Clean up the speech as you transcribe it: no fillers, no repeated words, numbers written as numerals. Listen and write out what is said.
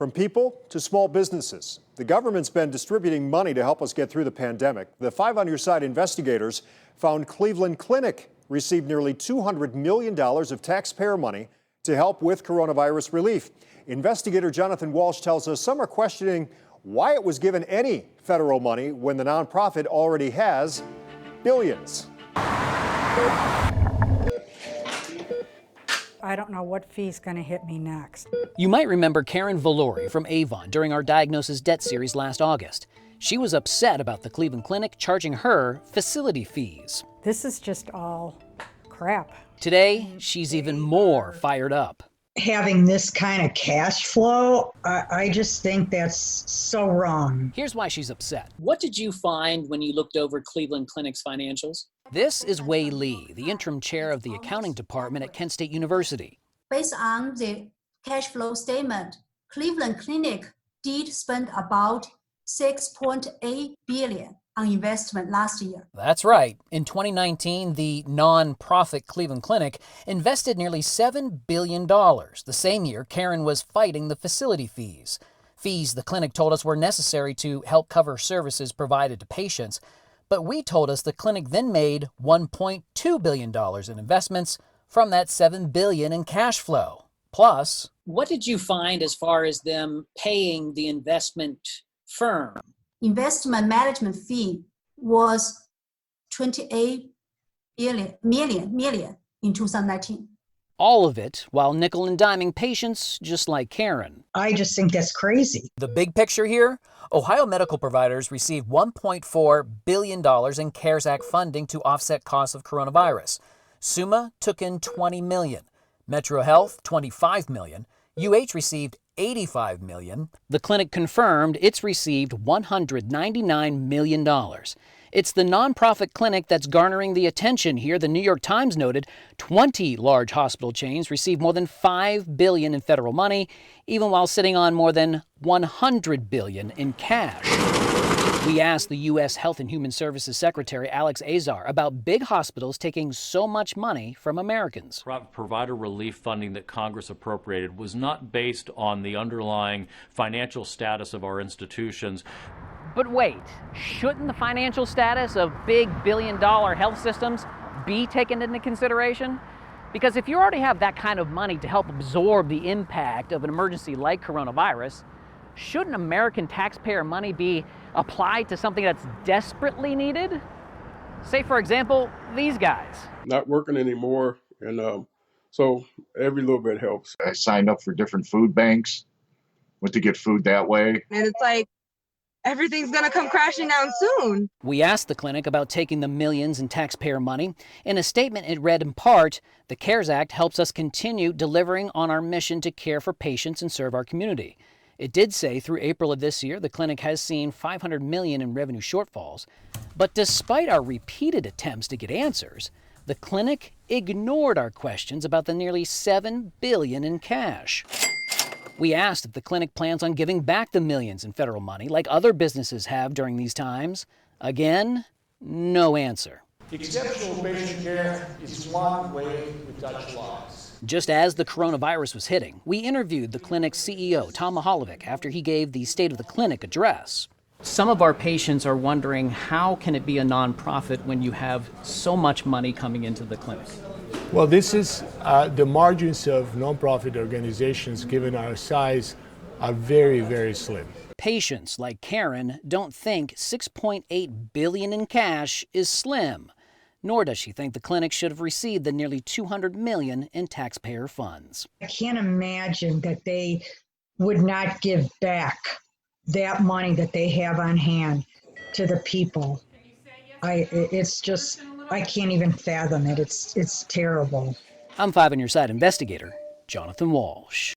From people to small businesses, the government's been distributing money to help us get through the pandemic. The Five on Your Side investigators found Cleveland Clinic received nearly $200 million of taxpayer money to help with coronavirus relief. Investigator Jonathan Walsh tells us some are questioning why it was given any federal money when the nonprofit already has billions. I don't know what fee's going to hit me next. You might remember Karen Valori from Avon during our Diagnosis Debt series last August. She was upset about the Cleveland Clinic charging her facility fees. This is just all crap. Today, she's even more fired up. Having this kind of cash flow, I just think that's so wrong. Here's why she's upset. What did you find when you looked over Cleveland Clinic's financials? This is Wei Li, the interim chair of the accounting department at Kent State University. Based on the cash flow statement, Cleveland Clinic did spend about $6.8 billion on investment last year. That's right. In 2019, the non-profit Cleveland Clinic invested nearly $7 billion. The same year, Karen was fighting the facility fees. Fees the clinic told us were necessary to help cover services provided to patients. But we told us the clinic then made $1.2 billion in investments from that $7 billion in cash flow. Plus, what did you find as far as them paying the investment firm? Investment management fee was $28 million in 2019. all of it while nickel and diming patients just like Karen. I just think that's crazy. The big picture here? Ohio medical providers received $1.4 billion in CARES Act funding to offset costs of coronavirus. Summa took in $20 million. Metro Health, $25 million. UH received $85 million. The clinic confirmed it's received $199 million. It's the nonprofit clinic that's garnering the attention here. The New York Times noted 20 large hospital chains received more than $5 billion in federal money, even while sitting on more than $100 billion in cash. We asked the U.S. Health and Human Services Secretary Alex Azar about big hospitals taking so much money from Americans. Provider relief funding that Congress appropriated was not based on the underlying financial status of our institutions. But wait, shouldn't the financial status of big billion-dollar health systems be taken into consideration? Because if you already have that kind of money to help absorb the impact of an emergency like coronavirus, shouldn't American taxpayer money be applied to something that's desperately needed? Say, for example, these guys. Not working anymore, and so every little bit helps. I signed up for different food banks, went to get food that way. And it's like, everything's gonna come crashing down soon. We asked the clinic about taking the millions in taxpayer money. In a statement, it read in part, "The CARES Act helps us continue delivering on our mission to care for patients and serve our community." It did say through April of this year, the clinic has seen $500 million in revenue shortfalls. But despite our repeated attempts to get answers, the clinic ignored our questions about the nearly $7 billion in cash. We asked if the clinic plans on giving back the millions in federal money like other businesses have during these times. Again, no answer. Exceptional patient care is one way to touch lives. Just as the coronavirus was hitting, we interviewed the clinic's CEO, Tom MIHALJEVIC, after he gave the State of the Clinic address. Some of our patients are wondering, how can it be a nonprofit when you have so much money coming into the clinic? Well, this is the margins of nonprofit organizations, given our size, are very, very slim. Patients like Karen don't think $6.8 billion in cash is slim, nor does she think the clinic should have received the nearly $200 million in taxpayer funds. I can't imagine that they would not give back that money that they have on hand to the people. It's just, I can't even fathom it. It's terrible. I'm 5 on Your Side investigator Jonathan Walsh.